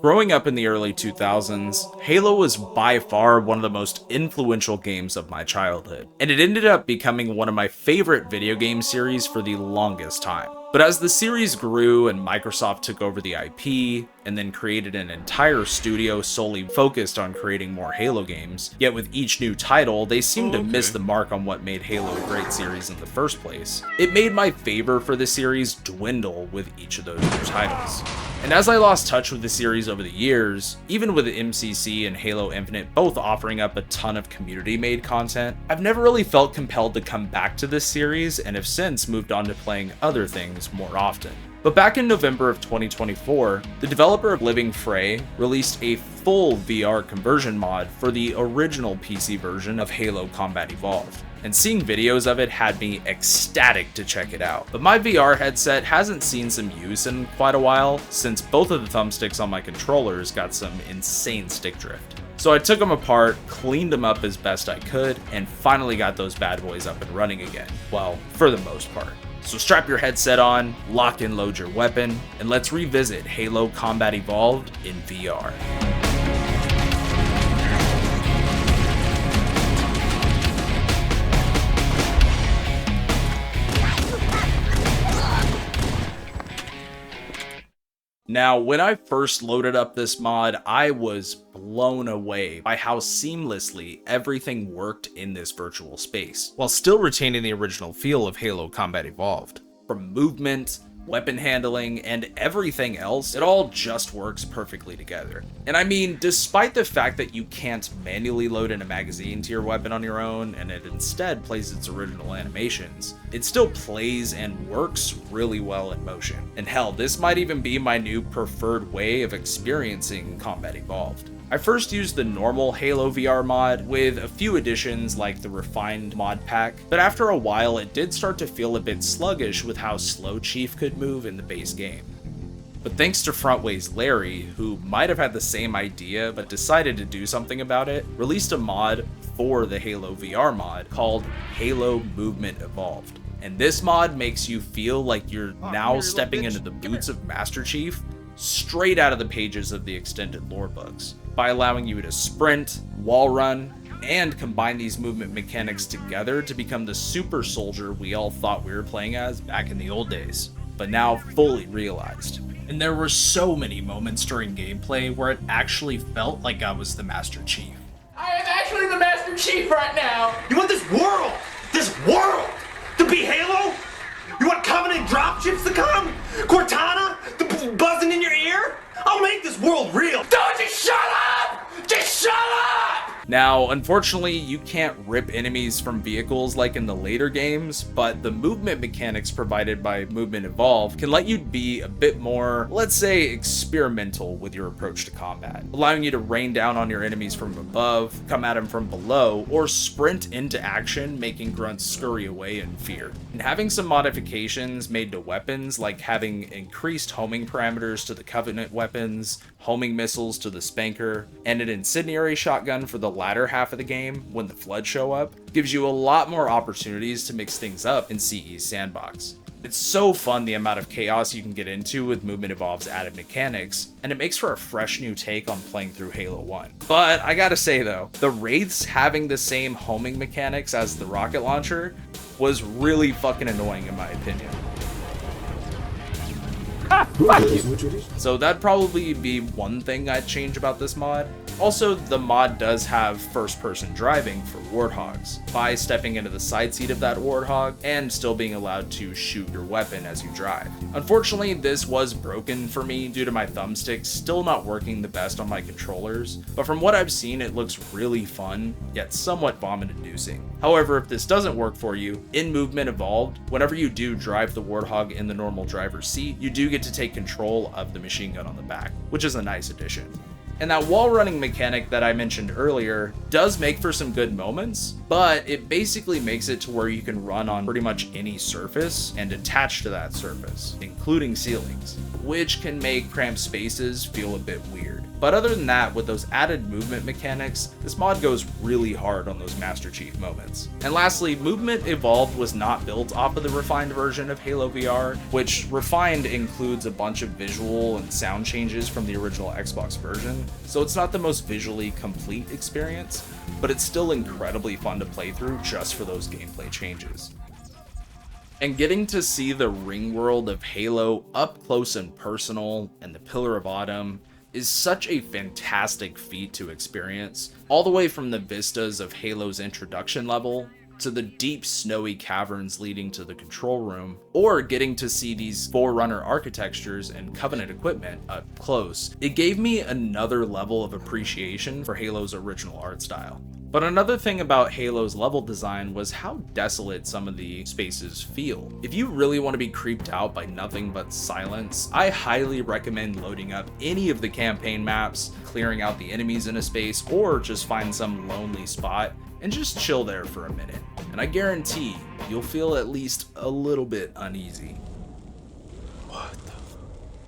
Growing up in the early 2000s, Halo was by far one of the most influential games of my childhood, and it ended up becoming one of my favorite video game series for the longest time. But as the series grew and Microsoft took over the IP, and then created an entire studio solely focused on creating more Halo games, yet with each new title, they seemed to miss the mark on what made Halo a great series in the first place. It made my favor for the series dwindle with each of those new titles. And as I lost touch with the series over the years, even with MCC and Halo Infinite both offering up a ton of community-made content, I've never really felt compelled to come back to this series and have since moved on to playing other things more often. But back in November of 2024, the developer of LivingFray released a full VR conversion mod for the original PC version of Halo Combat Evolved. And seeing videos of it had me ecstatic to check it out. But my VR headset hasn't seen some use in quite a while, since both of the thumbsticks on my controllers got some insane stick drift. So I took them apart, cleaned them up as best I could, and finally got those bad boys up and running again. Well, for the most part. So strap your headset on, lock and load your weapon, and let's revisit Halo Combat Evolved in VR. Now, when I first loaded up this mod, I was blown away by how seamlessly everything worked in this virtual space, while still retaining the original feel of Halo Combat Evolved. From movement, weapon handling, and everything else, it all just works perfectly together. And I mean, despite the fact that you can't manually load in a magazine to your weapon on your own, and it instead plays its original animations, it still plays and works really well in motion. And hell, this might even be my new preferred way of experiencing Combat Evolved. I first used the normal Halo VR mod with a few additions like the refined mod pack, but after a while it did start to feel a bit sluggish with how slow Chief could move in the base game. But thanks to Frontway's Larry, who might have had the same idea but decided to do something about it, released a mod for the Halo VR mod called Halo Movement Evolved. And this mod makes you feel like you're now stepping into the boots of Master Chief straight out of the pages of the extended lore books, by allowing you to sprint, wall run, and combine these movement mechanics together to become the super soldier we all thought we were playing as back in the old days, but now fully realized. And there were so many moments during gameplay where it actually felt like I was the Master Chief. I am actually the Master Chief right now! You want this world to be Halo? You want Covenant dropships to come? Cortana? Buzzing in your ear? I'll make this world real! Don't just shut up! Just shut up! Now, unfortunately, you can't rip enemies from vehicles like in the later games, but the movement mechanics provided by Movement Evolved can let you be a bit more, let's say, experimental with your approach to combat, allowing you to rain down on your enemies from above, come at them from below, or sprint into action, making grunts scurry away in fear. And having some modifications made to weapons, like having increased homing parameters to the Covenant weapons, homing missiles to the Spanker, and an incendiary shotgun for the latter half of the game when the Flood show up, gives you a lot more opportunities to mix things up in CE's sandbox. It's so fun the amount of chaos you can get into with Movement Evolved's added mechanics, and it makes for a fresh new take on playing through Halo 1. But I gotta say though, the Wraiths having the same homing mechanics as the rocket launcher was really fucking annoying in my opinion. So that'd probably be one thing I'd change about this mod. Also, the mod does have first-person driving for warthogs, by stepping into the side seat of that warthog and still being allowed to shoot your weapon as you drive. Unfortunately, this was broken for me due to my thumbsticks still not working the best on my controllers, but from what I've seen it looks really fun, yet somewhat vomit-inducing. However, if this doesn't work for you, in Movement Evolved, whenever you do drive the warthog in the normal driver's seat, you do get to take control of the machine gun on the back, which is a nice addition. And that wall running mechanic that I mentioned earlier does make for some good moments, but it basically makes it to where you can run on pretty much any surface and attach to that surface, including ceilings, which can make cramped spaces feel a bit weird. But other than that, with those added movement mechanics, this mod goes really hard on those Master Chief moments. And lastly, Movement Evolved was not built off of the refined version of Halo VR, which refined includes a bunch of visual and sound changes from the original Xbox version, so it's not the most visually complete experience, but it's still incredibly fun to play through just for those gameplay changes. And getting to see the ring world of Halo up close and personal, and the Pillar of Autumn, is such a fantastic feat to experience, all the way from the vistas of Halo's introduction level, to the deep snowy caverns leading to the control room, or getting to see these Forerunner architectures and Covenant equipment up close. It gave me another level of appreciation for Halo's original art style. But another thing about Halo's level design was how desolate some of the spaces feel. If you really want to be creeped out by nothing but silence, I highly recommend loading up any of the campaign maps, clearing out the enemies in a space, or just find some lonely spot and just chill there for a minute. And I guarantee you'll feel at least a little bit uneasy.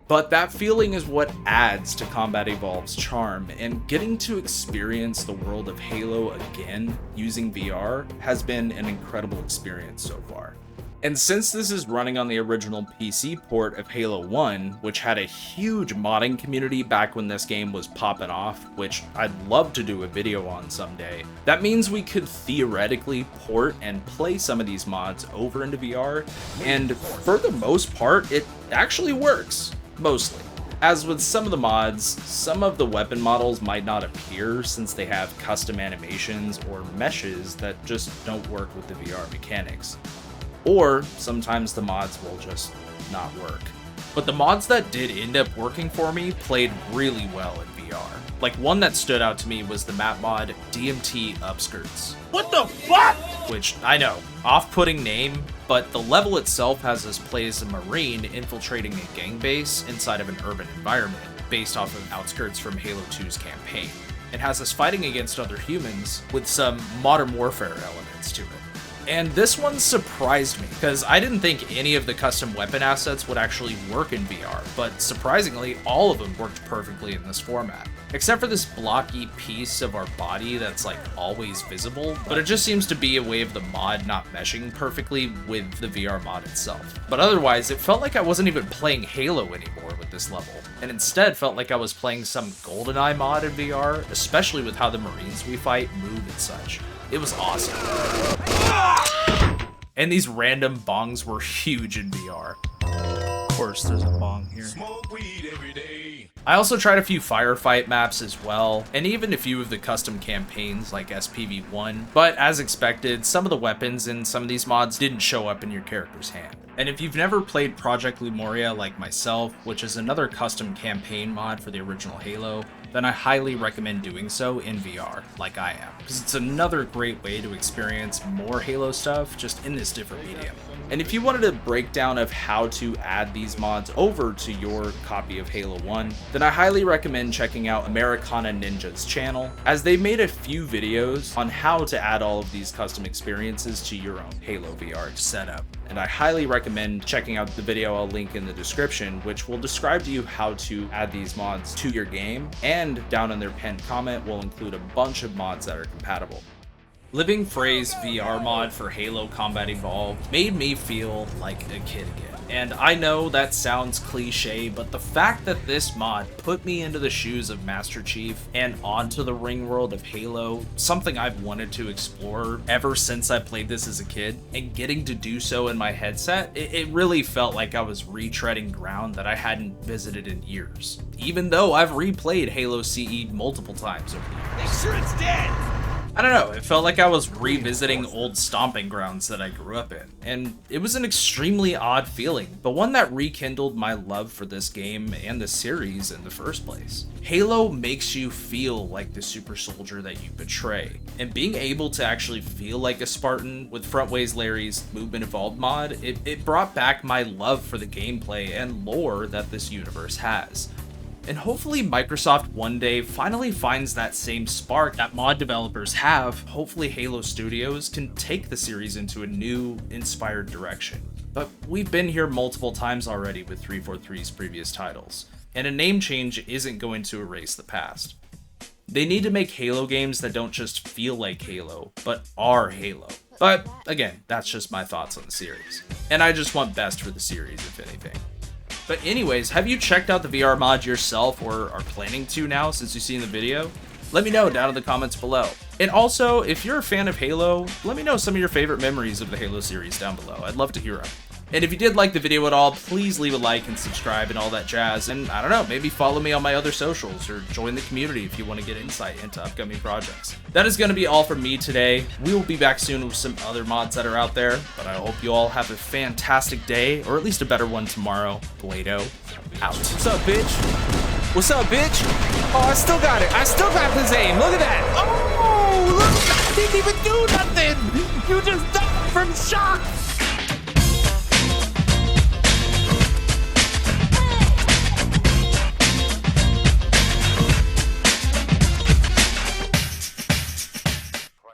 But that feeling is what adds to Combat Evolved's charm, and getting to experience the world of Halo again using VR has been an incredible experience so far. And since this is running on the original PC port of Halo 1, which had a huge modding community back when this game was popping off, which I'd love to do a video on someday, that means we could theoretically port and play some of these mods over into VR, and for the most part, it actually works. Mostly. As with some of the mods, some of the weapon models might not appear since they have custom animations or meshes that just don't work with the VR mechanics. Or sometimes the mods will just not work. But the mods that did end up working for me played really well in VR. Like, one that stood out to me was the map mod DMT Upskirts. What the fuck? Which, I know, off-putting name, but the level itself has us play as a Marine infiltrating a gang base inside of an urban environment based off of outskirts from Halo 2's campaign. It has us fighting against other humans with some modern warfare elements to it. And this one surprised me, because I didn't think any of the custom weapon assets would actually work in VR, but surprisingly, all of them worked perfectly in this format. Except for this blocky piece of our body that's like always visible, but it just seems to be a way of the mod not meshing perfectly with the VR mod itself. But otherwise, it felt like I wasn't even playing Halo anymore with this level, and instead felt like I was playing some GoldenEye mod in VR, especially with how the Marines we fight move and such. It was awesome. And these random bongs were huge in VR. Of course, there's a bong here. Smoke weed every day. I also tried a few firefight maps as well, and even a few of the custom campaigns like SPV1, but as expected, some of the weapons in some of these mods didn't show up in your character's hand. And if you've never played Project Lemuria like myself, which is another custom campaign mod for the original Halo, then I highly recommend doing so in VR, like I am, because it's another great way to experience more Halo stuff just in this different medium. And if you wanted a breakdown of how to add these mods over to your copy of Halo 1, then I highly recommend checking out Americana Ninja's channel, as they've made a few videos on how to add all of these custom experiences to your own Halo VR setup. And I highly recommend checking out the video I'll link in the description, which will describe to you how to add these mods to your game, and down in their pinned comment will include a bunch of mods that are compatible. LivingFray's VR mod for Halo Combat Evolved made me feel like a kid again. And I know that sounds cliche, but the fact that this mod put me into the shoes of Master Chief and onto the ring world of Halo, something I've wanted to explore ever since I played this as a kid, and getting to do so in my headset, it really felt like I was retreading ground that I hadn't visited in years, even though I've replayed Halo CE multiple times over the years. Make sure it's dead! I don't know, it felt like I was revisiting old stomping grounds that I grew up in, and it was an extremely odd feeling, but one that rekindled my love for this game and the series in the first place. Halo makes you feel like the super soldier that you betray, and being able to actually feel like a Spartan with Frontways Larry's Movement Evolved mod, it brought back my love for the gameplay and lore that this universe has. And hopefully Microsoft one day finally finds that same spark that mod developers have. Hopefully Halo Studios can take the series into a new, inspired direction. But we've been here multiple times already with 343's previous titles. and a name change isn't going to erase the past. They need to make Halo games that don't just feel like Halo, but are Halo. But again, that's just my thoughts on the series. And I just want best for the series, if anything. But anyways, have you checked out the VR mod yourself or are planning to now since you've seen the video? Let me know down in the comments below. And also, if you're a fan of Halo, let me know some of your favorite memories of the Halo series down below. I'd love to hear them. And if you did like the video at all, please leave a like and subscribe and all that jazz. And I don't know, maybe follow me on my other socials or join the community if you want to get insight into upcoming projects. That is going to be all from me today. We will be back soon with some other mods that are out there, but I hope you all have a fantastic day, or at least a better one tomorrow. BladeO, out. What's up, bitch? What's up, bitch? Oh, I still got it. I still got this aim. Look at that. Oh, look, I didn't even do nothing. You just died from shock.